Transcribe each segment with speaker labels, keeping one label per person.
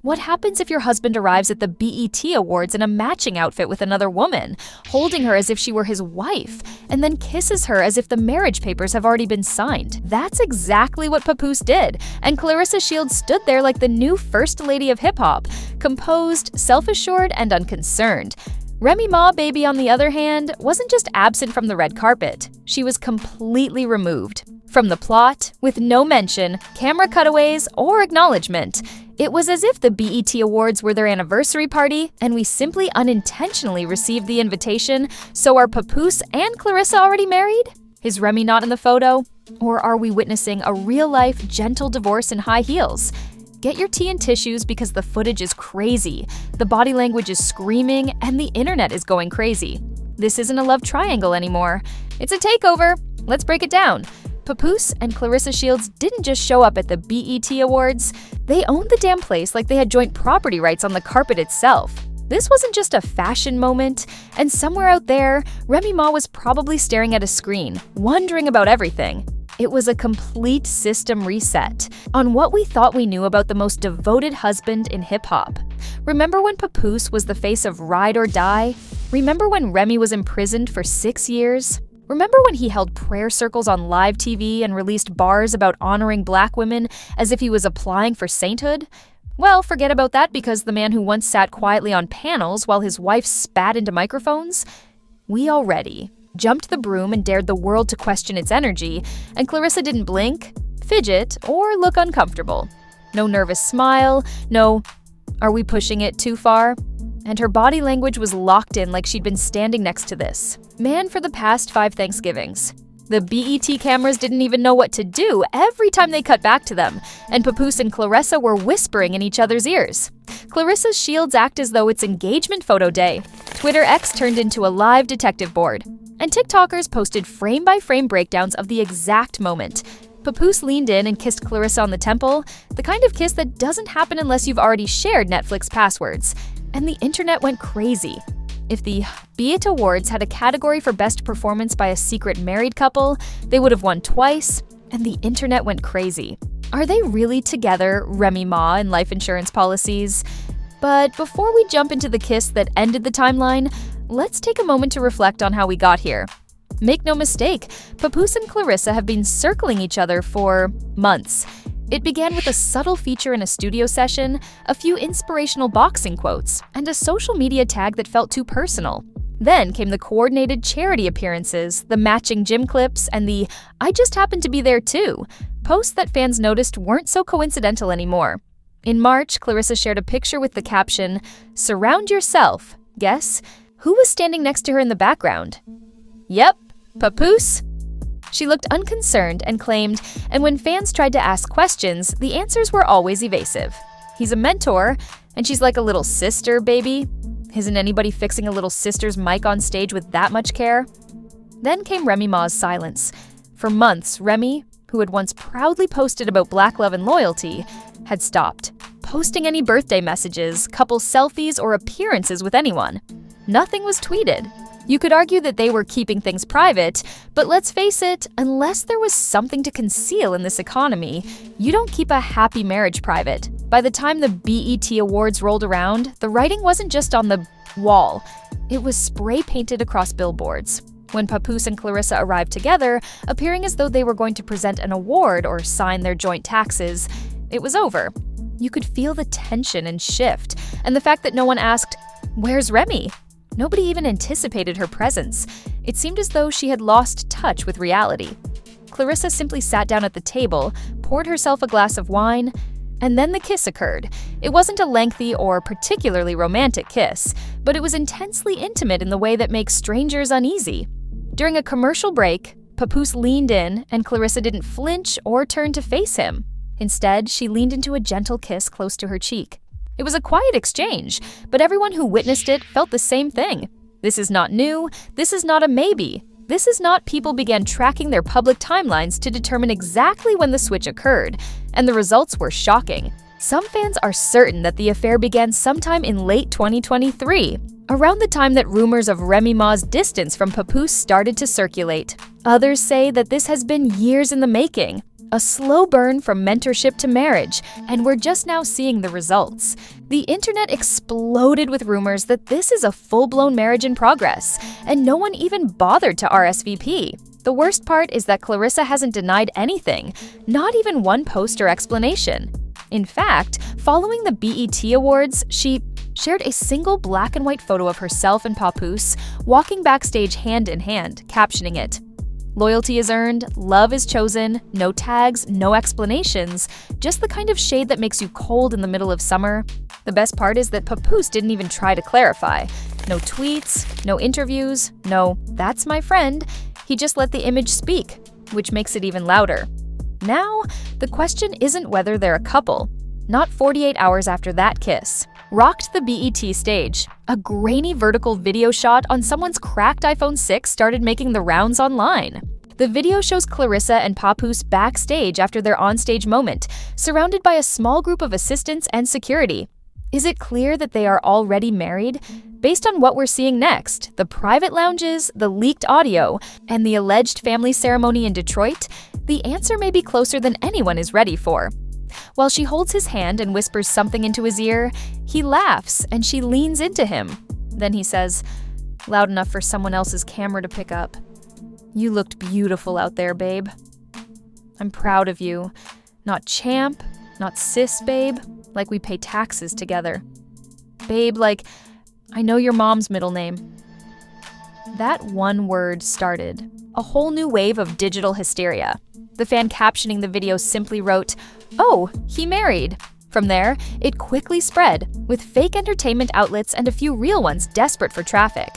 Speaker 1: What happens if your husband arrives at the BET Awards in a matching outfit with another woman, holding her as if she were his wife, and then kisses her as if the marriage papers have already been signed? That's exactly what Papoose did, and Claressa Shields stood there like the new first lady of hip-hop, composed, self-assured, and unconcerned. Remy Ma, baby, on the other hand, wasn't just absent from the red carpet. She was completely removed from the plot, with no mention, camera cutaways, or acknowledgement. It was as if the BET Awards were their anniversary party, and we simply unintentionally received the invitation. So are Papoose and Claressa already married? Is Remy not in the photo? Or are we witnessing a real-life, gentle divorce in high heels? Get your tea and tissues because the footage is crazy, the body language is screaming, and the internet is going crazy. This isn't a love triangle anymore. It's a takeover. Let's break it down. Papoose and Claressa Shields didn't just show up at the BET Awards. They owned the damn place like they had joint property rights on the carpet itself. This wasn't just a fashion moment, and somewhere out there, Remy Ma was probably staring at a screen, wondering about everything. It was a complete system reset on what we thought we knew about the most devoted husband in hip-hop. Remember when Papoose was the face of Ride or Die? Remember when Remy was imprisoned for 6 years? Remember when he held prayer circles on live TV and released bars about honoring Black women as if he was applying for sainthood? Well, forget about that because the man who once sat quietly on panels while his wife spat into microphones? We already jumped the broom and dared the world to question its energy, and Claressa didn't blink, fidget, or look uncomfortable. No nervous smile, no, "Are we pushing it too far?" And her body language was locked in like she'd been standing next to this man for the past 5 Thanksgivings. The BET cameras didn't even know what to do every time they cut back to them, and Papoose and Claressa were whispering in each other's ears. Claressa Shields act as though it's engagement photo day. Twitter X turned into a live detective board, and TikTokers posted frame-by-frame breakdowns of the exact moment. Papoose leaned in and kissed Claressa on the temple, the kind of kiss that doesn't happen unless you've already shared Netflix passwords. And the internet went crazy. If the BET Awards had a category for best performance by a secret married couple, they would have won twice, and the internet went crazy. Are they really together, Remy Ma and life insurance policies? But before we jump into the kiss that ended the timeline, let's take a moment to reflect on how we got here. Make no mistake, Papoose and Claressa have been circling each other for months. It began with a subtle feature in a studio session, a few inspirational boxing quotes, and a social media tag that felt too personal. Then came the coordinated charity appearances, the matching gym clips, and the "I just happened to be there too" posts that fans noticed weren't so coincidental anymore. In March, Claressa shared a picture with the caption, "Surround yourself." Guess who was standing next to her in the background? Yep, Papoose. She looked unconcerned and claimed, and when fans tried to ask questions, the answers were always evasive. He's a mentor, and she's like a little sister, baby. Isn't anybody fixing a little sister's mic on stage with that much care? Then came Remy Mas Silence. For months, Remy, who had once proudly posted about Black love and loyalty, had stopped posting any birthday messages, couple selfies, or appearances with anyone. Nothing was tweeted. You could argue that they were keeping things private, but let's face it, unless there was something to conceal in this economy, you don't keep a happy marriage private. By the time the BET Awards rolled around, the writing wasn't just on the wall, it was spray-painted across billboards. When Papoose and Claressa arrived together, appearing as though they were going to present an award or sign their joint taxes, it was over. You could feel the tension and shift, and the fact that no one asked, "Where's Remy?" Nobody even anticipated her presence. It seemed as though she had lost touch with reality. Claressa simply sat down at the table, poured herself a glass of wine, and then the kiss occurred. It wasn't a lengthy or particularly romantic kiss, but it was intensely intimate in the way that makes strangers uneasy. During a commercial break, Papoose leaned in, and Claressa didn't flinch or turn to face him. Instead, she leaned into a gentle kiss close to her cheek. It was a quiet exchange, but everyone who witnessed it felt the same thing. This is not new, this is not a maybe. This is not people began tracking their public timelines to determine exactly when the switch occurred, and the results were shocking. Some fans are certain that the affair began sometime in late 2023, around the time that rumors of Remy Ma's distance from Papoose started to circulate. Others say that this has been years in the making. A slow burn from mentorship to marriage, and we're just now seeing the results. The internet exploded with rumors that this is a full-blown marriage in progress, and no one even bothered to RSVP. The worst part is that Claressa hasn't denied anything, not even one post or explanation. In fact, following the BET Awards, she shared a single black and white photo of herself and Papoose walking backstage hand in hand, captioning it, "Loyalty is earned, love is chosen, no tags, no explanations, just the kind of shade that makes you cold in the middle of summer." The best part is that Papoose didn't even try to clarify. No tweets, no interviews, no "that's my friend." He just let the image speak, which makes it even louder. Now, the question isn't whether they're a couple. Not 48 hours after that kiss rocked the BET stage. A grainy vertical video shot on someone's cracked iPhone 6 started making the rounds online. The video shows Claressa and Papoose backstage after their onstage moment, surrounded by a small group of assistants and security. Is it clear that they are already married? Based on what we're seeing next, the private lounges, the leaked audio, and the alleged family ceremony in Detroit, the answer may be closer than anyone is ready for. While she holds his hand and whispers something into his ear, he laughs and she leans into him. Then he says, loud enough for someone else's camera to pick up, "You looked beautiful out there, babe. I'm proud of you. Not champ, not sis, babe, like we pay taxes together. Babe, like, I know your mom's middle name." That one word started a whole new wave of digital hysteria. The fan captioning the video simply wrote, "Oh, he married." From there, it quickly spread, with fake entertainment outlets and a few real ones desperate for traffic.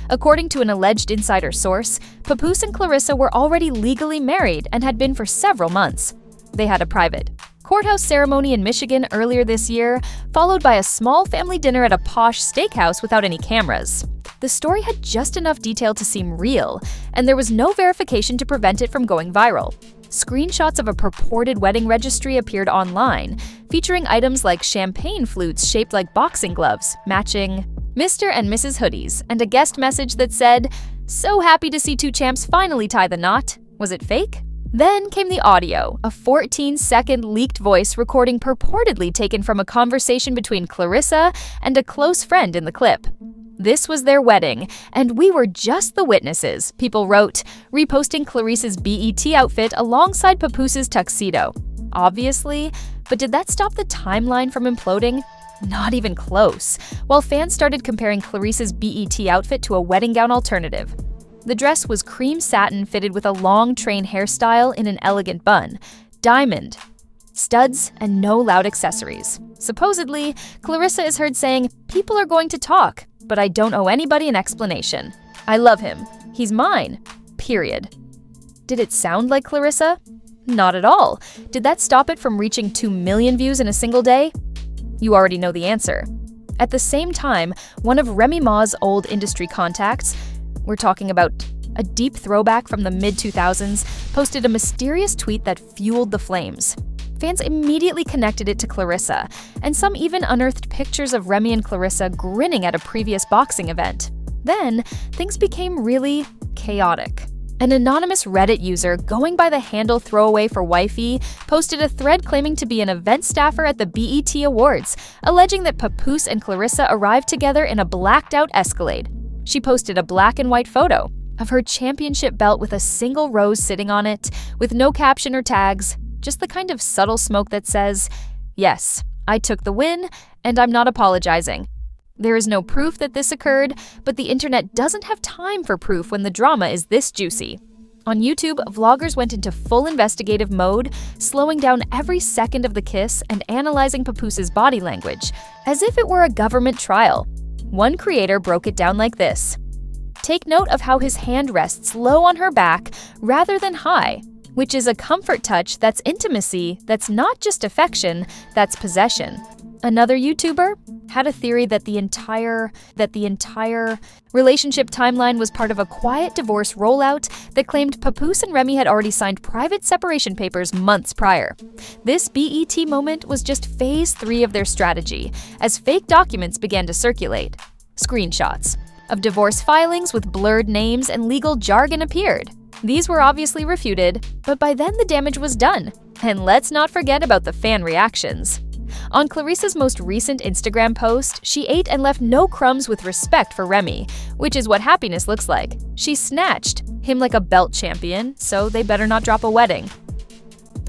Speaker 1: According to an alleged insider source, Papoose and Claressa were already legally married and had been for several months. They had a private courthouse ceremony in Michigan earlier this year, followed by a small family dinner at a posh steakhouse without any cameras. The story had just enough detail to seem real, and there was no verification to prevent it from going viral. Screenshots of a purported wedding registry appeared online, featuring items like champagne flutes shaped like boxing gloves, matching Mr. and Mrs. hoodies, and a guest message that said, "So happy to see two champs finally tie the knot." Was it fake? Then came the audio, a 14-second leaked voice recording purportedly taken from a conversation between Claressa and a close friend in the clip. This was their wedding, and we were just the witnesses, people wrote, reposting Clarissa's BET outfit alongside Papoose's tuxedo. Obviously, but did that stop the timeline from imploding? Not even close, while fans started comparing Clarissa's BET outfit to a wedding gown alternative. The dress was cream satin fitted with a long train hairstyle in an elegant bun, diamond, studs, and no loud accessories. Supposedly, Claressa is heard saying, "People are going to talk, but I don't owe anybody an explanation. I love him. He's mine. Period." Did it sound like Claressa? Not at all. Did that stop it from reaching 2 million views in a single day? You already know the answer. At the same time, one of Remy Ma's old industry contacts, we're talking about a deep throwback from the mid-2000s, posted a mysterious tweet that fueled the flames. Fans immediately connected it to Claressa, and some even unearthed pictures of Remy and Claressa grinning at a previous boxing event. Then, things became really chaotic. An anonymous Reddit user going by the handle Throwaway for Wifey posted a thread claiming to be an event staffer at the BET Awards, alleging that Papoose and Claressa arrived together in a blacked-out Escalade. She posted a black and white photo of her championship belt with a single rose sitting on it, with no caption or tags, just the kind of subtle smoke that says, "Yes, I took the win, and I'm not apologizing." There is no proof that this occurred, but the internet doesn't have time for proof when the drama is this juicy. On YouTube, vloggers went into full investigative mode, slowing down every second of the kiss and analyzing Papoose's body language, as if it were a government trial. One creator broke it down like this. Take note of how his hand rests low on her back rather than high, which is a comfort touch that's intimacy, that's not just affection, that's possession. Another YouTuber had a theory that the entire relationship timeline was part of a quiet divorce rollout that claimed Papoose and Remy had already signed private separation papers months prior. This BET moment was just phase 3 of their strategy, as fake documents began to circulate. Screenshots of divorce filings with blurred names and legal jargon appeared. These were obviously refuted, but by then the damage was done. And let's not forget about the fan reactions. On Clarissa's most recent Instagram post, she ate and left no crumbs with respect for Remy, which is what happiness looks like. She snatched him like a belt champion, so they better not drop a wedding.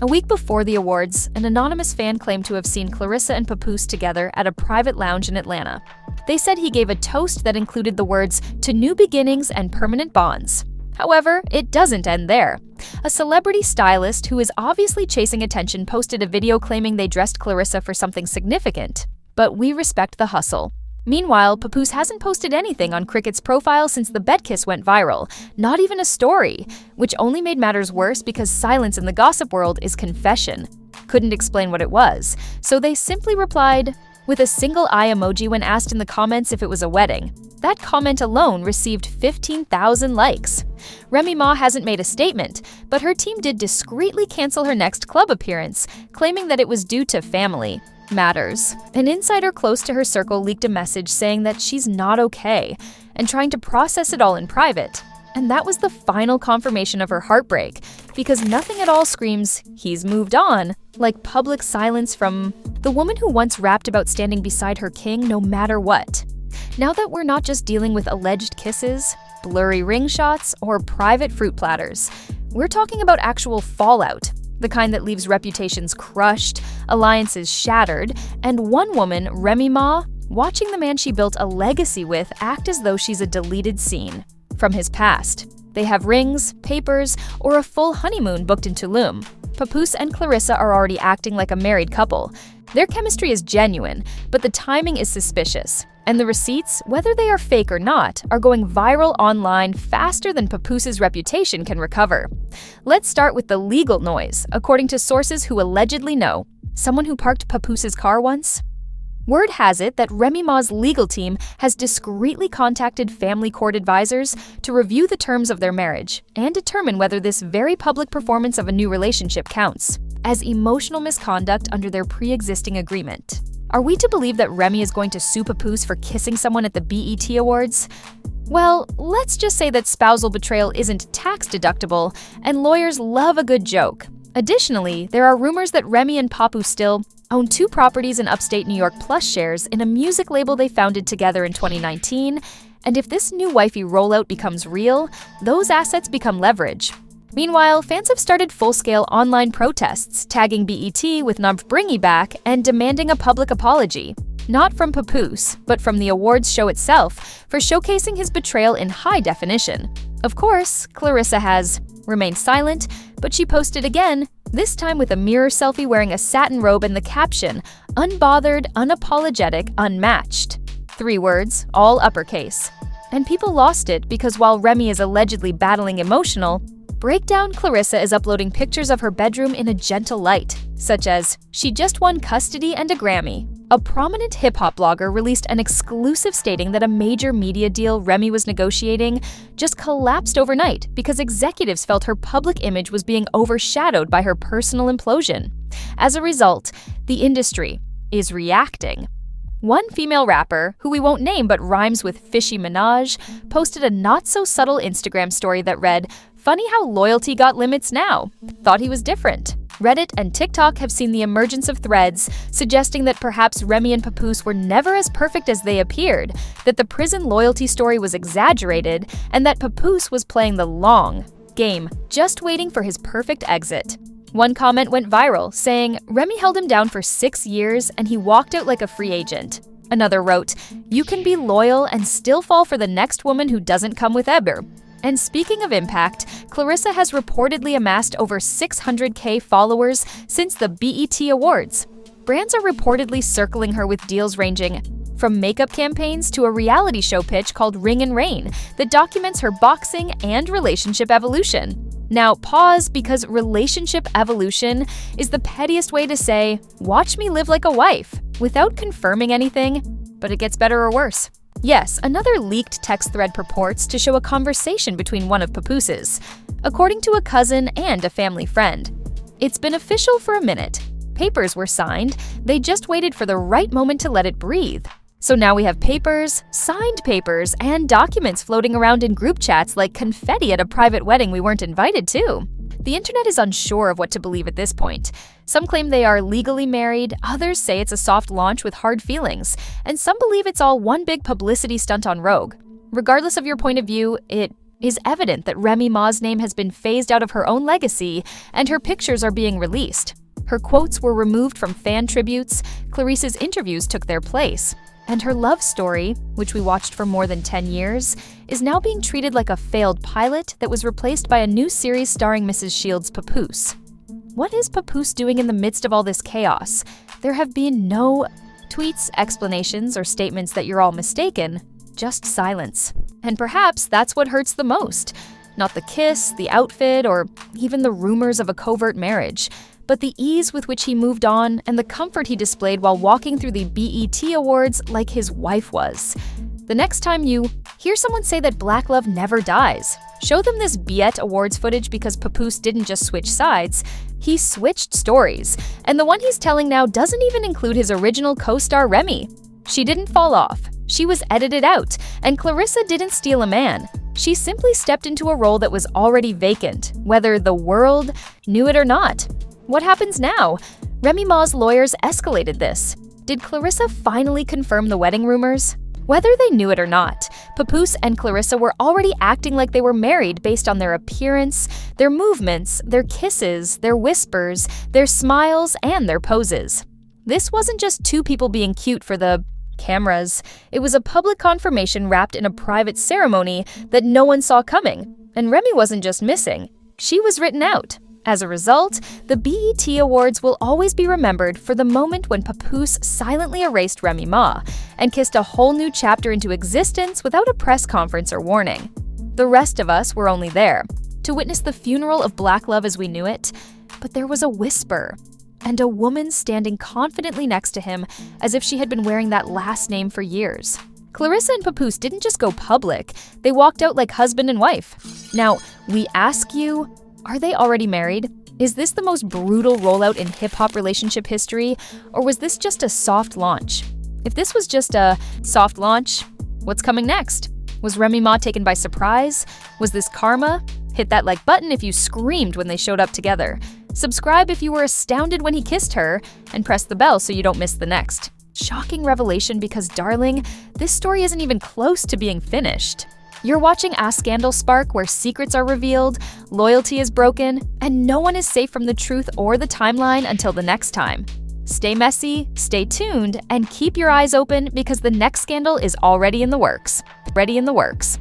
Speaker 1: A week before the awards, an anonymous fan claimed to have seen Claressa and Papoose together at a private lounge in Atlanta. They said he gave a toast that included the words, "To new beginnings and permanent bonds." However, it doesn't end there. A celebrity stylist who is obviously chasing attention posted a video claiming they dressed Claressa for something significant. But we respect the hustle. Meanwhile, Papoose hasn't posted anything on Cricket's profile since the bed kiss went viral, not even a story, which only made matters worse because silence in the gossip world is confession. Couldn't explain what it was, so they simply replied with a single eye emoji when asked in the comments if it was a wedding. That comment alone received 15,000 likes. Remy Ma hasn't made a statement, but her team did discreetly cancel her next club appearance, claiming that it was due to family matters. An insider close to her circle leaked a message saying that she's not okay and trying to process it all in private. And that was the final confirmation of her heartbreak, because nothing at all screams, "he's moved on," like public silence from the woman who once rapped about standing beside her king no matter what. Now that we're not just dealing with alleged kisses, blurry ring shots, or private fruit platters, we're talking about actual fallout, the kind that leaves reputations crushed, alliances shattered, and one woman, Remy Ma, watching the man she built a legacy with act as though she's a deleted scene from his past. They have rings, papers, or a full honeymoon booked in Tulum. Papoose and Claressa are already acting like a married couple. Their chemistry is genuine, but the timing is suspicious. And the receipts, whether they are fake or not, are going viral online faster than Papoose's reputation can recover. Let's start with the legal noise, according to sources who allegedly know. Someone who parked Papoose's car once? Word has it that Remy Ma's legal team has discreetly contacted family court advisors to review the terms of their marriage and determine whether this very public performance of a new relationship counts as emotional misconduct under their pre-existing agreement. Are we to believe that Remy is going to sue Papoose for kissing someone at the BET Awards? Well, let's just say that spousal betrayal isn't tax deductible, and lawyers love a good joke. Additionally, there are rumors that Remy and Papoose still own 2 properties in upstate New York plus shares in a music label they founded together in 2019, and if this new wifey rollout becomes real, those assets become leverage. Meanwhile, fans have started full-scale online protests, tagging BET with "Numb Bringy Back" and demanding a public apology. Not from Papoose, but from the awards show itself, for showcasing his betrayal in high definition. Of course, Claressa has remained silent, but she posted again, this time with a mirror selfie wearing a satin robe and the caption, "Unbothered, unapologetic, unmatched." 3 words, all uppercase. And people lost it because while Remy is allegedly battling emotional, Breakdown Claressa is uploading pictures of her bedroom in a gentle light, such as, she just won custody and a Grammy. A prominent hip-hop blogger released an exclusive stating that a major media deal Remy was negotiating just collapsed overnight because executives felt her public image was being overshadowed by her personal implosion. As a result, the industry is reacting. One female rapper, who we won't name but rhymes with Fishy Minaj, posted a not-so-subtle Instagram story that read, "Funny how loyalty got limits now. Thought he was different." Reddit and TikTok have seen the emergence of threads suggesting that perhaps Remy and Papoose were never as perfect as they appeared, that the prison loyalty story was exaggerated, and that Papoose was playing the long game, just waiting for his perfect exit. One comment went viral, saying, "Remy held him down for 6 years and he walked out like a free agent." Another wrote, "You can be loyal and still fall for the next woman who doesn't come with Eber." And speaking of impact, Claressa has reportedly amassed over 600K followers since the BET Awards. Brands are reportedly circling her with deals ranging from makeup campaigns to a reality show pitch called Ring and Reign that documents her boxing and relationship evolution. Now pause, because relationship evolution is the pettiest way to say, "Watch me live like a wife," without confirming anything, but it gets better or worse. Yes, another leaked text thread purports to show a conversation between one of Papoose's, according to a cousin and a family friend. It's been official for a minute. Papers were signed, they just waited for the right moment to let it breathe. So now we have papers, signed papers, and documents floating around in group chats like confetti at a private wedding we weren't invited to. The internet is unsure of what to believe at this point. Some claim they are legally married, others say it's a soft launch with hard feelings, and some believe it's all one big publicity stunt on Rogue. Regardless of your point of view, it is evident that Remy Ma's name has been phased out of her own legacy, and her pictures are being released. Her quotes were removed from fan tributes, Clarissa's interviews took their place, and her love story, which we watched for more than 10 years, is now being treated like a failed pilot that was replaced by a new series starring Mrs. Shields' Papoose. What is Papoose doing in the midst of all this chaos? There have been no tweets, explanations, or statements that you're all mistaken, just silence. And perhaps that's what hurts the most. Not the kiss, the outfit, or even the rumors of a covert marriage, but the ease with which he moved on and the comfort he displayed while walking through the BET Awards like his wife was. The next time you hear someone say that Black love never dies, show them this BET Awards footage because Papoose didn't just switch sides, he switched stories. And the one he's telling now doesn't even include his original co-star Remy. She didn't fall off. She was edited out. And Clarissa didn't steal a man. She simply stepped into a role that was already vacant, whether the world knew it or not. What happens now? Remy Ma's lawyers escalated this. Did Clarissa finally confirm the wedding rumors? Whether they knew it or not, Papoose and Clarissa were already acting like they were married based on their appearance, their movements, their kisses, their whispers, their smiles, and their poses. This wasn't just two people being cute for the cameras. It was a public confirmation wrapped in a private ceremony that no one saw coming. And Remy wasn't just missing. She was written out. As a result, the BET Awards will always be remembered for the moment when Papoose silently erased Remy Ma and kissed a whole new chapter into existence without a press conference or warning. The rest of us were only there to witness the funeral of Black love as we knew it, but there was a whisper and a woman standing confidently next to him as if she had been wearing that last name for years. Clarissa and Papoose didn't just go public, they walked out like husband and wife. Now, we ask you, are they already married? Is this the most brutal rollout in hip-hop relationship history, or was this just a soft launch? If this was just a soft launch, what's coming next? Was Remy Ma taken by surprise? Was this karma? Hit that like button if you screamed when they showed up together. Subscribe if you were astounded when he kissed her, and press the bell so you don't miss the next shocking revelation because, darling, this story isn't even close to being finished. You're watching A Scandal Spark, where secrets are revealed, loyalty is broken, and no one is safe from the truth or the timeline until the next time. Stay messy, stay tuned, and keep your eyes open because the next scandal is already in the works. Ready in the works.